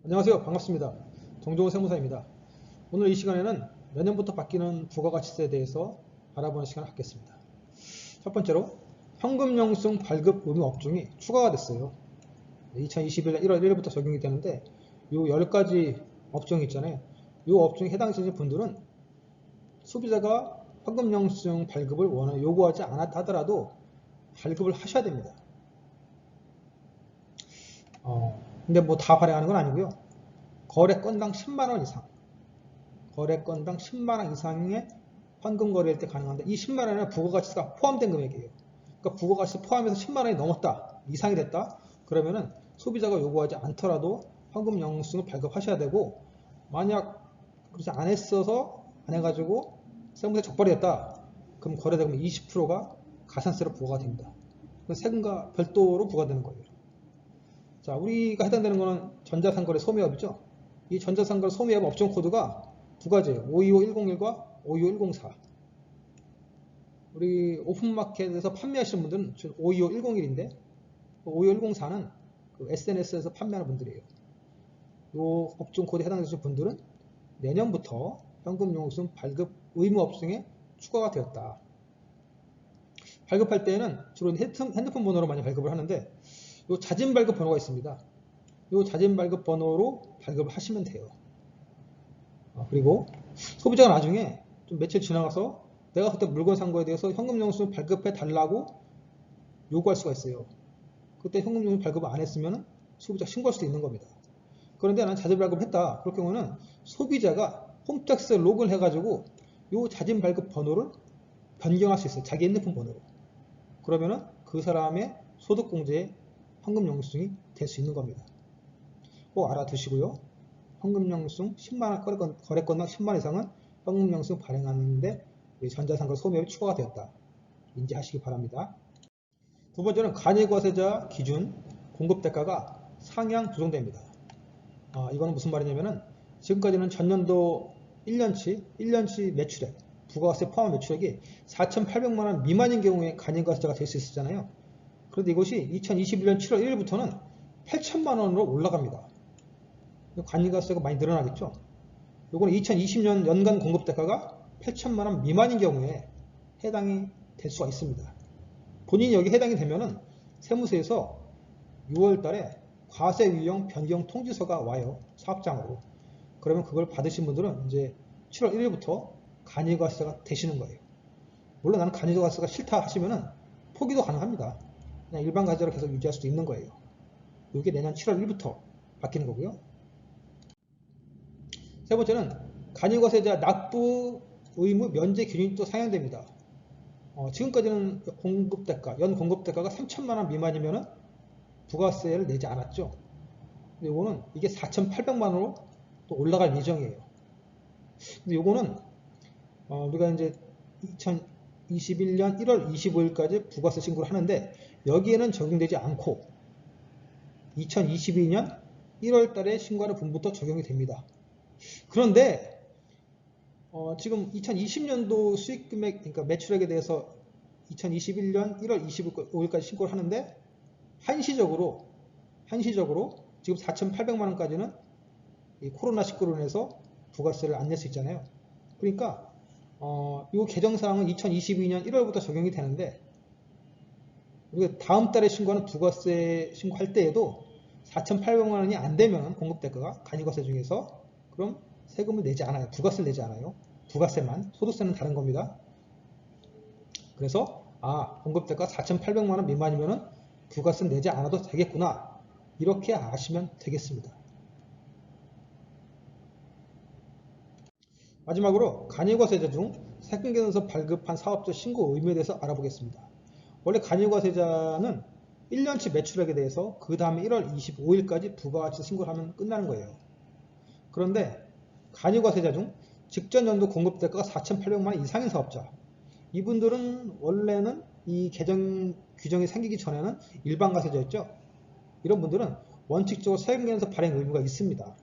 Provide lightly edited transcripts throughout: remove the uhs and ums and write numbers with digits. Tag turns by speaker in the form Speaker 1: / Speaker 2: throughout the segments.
Speaker 1: 안녕하세요. 반갑습니다. 정종호 세무사입니다. 오늘 이 시간에는 내년부터 바뀌는 부가가치세에 대해서 알아보는 시간을 갖겠습니다. 첫 번째로 현금영수증 발급 의무 업종이 추가가 됐어요. 2021년 1월 1일부터 적용이 되는데 이 10가지 업종이 있잖아요. 이 업종에 해당되는 분들은 소비자가 현금영수증 발급을 요구하지 않았다 하더라도 발급을 하셔야 됩니다. 근데 뭐 다 발행하는 건 아니고요. 거래건당 10만원 이상, 거래건당 10만원 이상의 현금 거래일 때 가능한데, 이 10만원에는 부가가치세가 포함된 금액이에요. 그러니까 부가가치세 포함해서 10만원이 넘었다, 이상이 됐다, 그러면은 소비자가 요구하지 않더라도 현금 영수증을 발급하셔야 되고, 만약 그렇지 안 했어서 안 해가지고 세무서에 적발이 됐다, 그럼 거래대금 20%가 가산세로 부과가 됩니다. 세금과 별도로 부과되는 거예요. 자, 우리가 해당되는 거는 전자상거래 소매업이죠. 이 전자상거래 소매업 업종 코드가 두 가지예요. 525101과 525104. 우리 오픈마켓에서 판매하시는 분들은 525101인데 525104는 그 SNS에서 판매하는 분들이에요. 이 업종 코드에 해당되시는 분들은 내년부터 현금영수증 발급 의무 업종에 추가가 되었다. 발급할 때에는 주로 핸드폰 번호로 많이 발급을 하는데, 이 자진 발급 번호가 있습니다. 이 자진 발급 번호로 발급을 하시면 돼요. 그리고 소비자가 나중에 좀 며칠 지나가서 내가 그때 물건 산 거에 대해서 현금영수증 발급해 달라고 요구할 수가 있어요. 그때 현금영수증 발급을 안 했으면 소비자가 신고할 수도 있는 겁니다. 그런데 나는 자진 발급을 했다, 그럴 경우는 소비자가 홈택스에 로그인을 해가지고 이 자진 발급 번호를 변경할 수 있어요. 자기 핸드폰 번호로. 그러면은 그 사람의 소득공제에 현금영수증이 될 수 있는 겁니다. 꼭 알아두시고요. 현금영수증 10만원, 거래건당 10만원 이상은 현금영수증 발행하는데 전자상거 소매업이 추가가 되었다, 인지하시기 바랍니다. 두 번째는 간이과세자 기준 공급대가가 상향 조정됩니다. 이거는 무슨 말이냐면은, 지금까지는 전년도 1년치 매출액, 부가세 포함 매출액이 4,800만원 미만인 경우에 간이과세자가 될 수 있었잖아요. 그런데 이것이 2021년 7월 1일부터는 8천만원으로 올라갑니다. 간이과세가 많이 늘어나겠죠. 요거는 2020년 연간 공급대가가 8천만원 미만인 경우에 해당이 될 수가 있습니다. 본인이 여기 해당이 되면은 세무서에서 6월 달에 과세 유형 변경 통지서가 와요. 사업장으로. 그러면 그걸 받으신 분들은 이제 7월 1일부터 간이과세가 되시는 거예요. 물론 나는 간이과세가 싫다 하시면은 포기도 가능합니다. 그냥 일반 과세로 계속 유지할 수도 있는 거예요. 이게 내년 7월 1일부터 바뀌는 거고요. 세 번째는 간이과세자 납부 의무 면제 기준이 또 상향됩니다. 지금까지는 연 공급대가가 3천만원 미만이면은 부가세를 내지 않았죠. 근데 요거는 이게 4,800만원으로 또 올라갈 예정이에요. 근데 요거는 우리가 이제 2021년 1월 25일까지 부가세 신고를 하는데, 여기에는 적용되지 않고 2022년 1월 달에 신고하는 분부터 적용이 됩니다. 그런데 지금 2020년도 수익 금액, 그러니까 매출액에 대해서 2021년 1월 25일까지 신고를 하는데, 한시적으로 지금 4,800만원까지는 이 코로나19로 인해서 부가세를 안 낼 수 있잖아요. 그러니까 이 개정사항은 2022년 1월부터 적용이 되는데, 우리가 다음 달에 신고하는 부가세 신고할 때에도 4,800만원이 안 되면 공급대가가 간이과세 중에서, 그럼 세금을 내지 않아요. 부가세를 내지 않아요. 부가세만, 소득세는 다른 겁니다. 그래서 공급대가 4,800만원 미만이면은 부가세는 내지 않아도 되겠구나, 이렇게 아시면 되겠습니다. 마지막으로 간이과세자 중 세금계산서 발급한 사업자 신고 의무에 대해서 알아보겠습니다. 원래 간이과세자는 1년치 매출액에 대해서 그 다음에 1월 25일까지 부가가치세 신고를 하면 끝나는 거예요. 그런데 간이과세자 중 직전 연도 공급대가가 4,800만원 이상인 사업자, 이분들은 원래는 이 개정 규정이 생기기 전에는 일반과세자였죠. 이런 분들은 원칙적으로 세금계산서 발행 의무가 있습니다.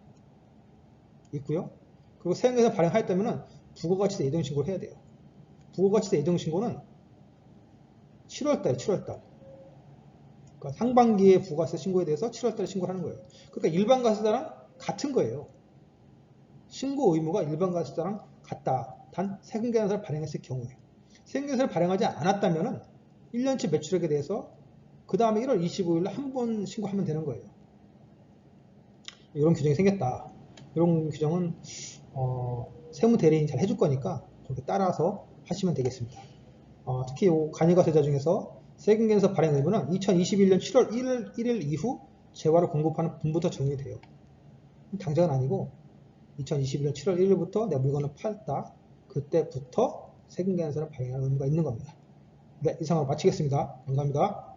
Speaker 1: 있고요. 그리고 세금계산서 발행하였다면 부가가치세 예정신고를 해야 돼요. 부가가치세 예정신고는 7월달에 7월달. 그러니까 상반기에 부가세 신고에 대해서 7월달에 신고를 하는 거예요. 그러니까 일반과세자는 같은 거예요. 신고 의무가 일반 가입자랑 같다. 단 세금계산서를 발행했을 경우에. 세금계산서를 발행하지 않았다면 1년치 매출액에 대해서 그 다음에 1월 25일에 한 번 신고하면 되는 거예요. 이런 규정이 생겼다. 이런 규정은 세무대리인이 잘 해줄 거니까 그렇게 따라서 하시면 되겠습니다. 특히 간이과세자 중에서 세금계산서 발행 의무는 2021년 7월 1일 이후 재화를 공급하는 분부터 적용이 돼요. 당장은 아니고 2021년 7월 1일부터 내 물건을 팔았다. 그때부터 세금계산서를 발행할 의무가 있는 겁니다. 네, 이상으로 마치겠습니다. 감사합니다.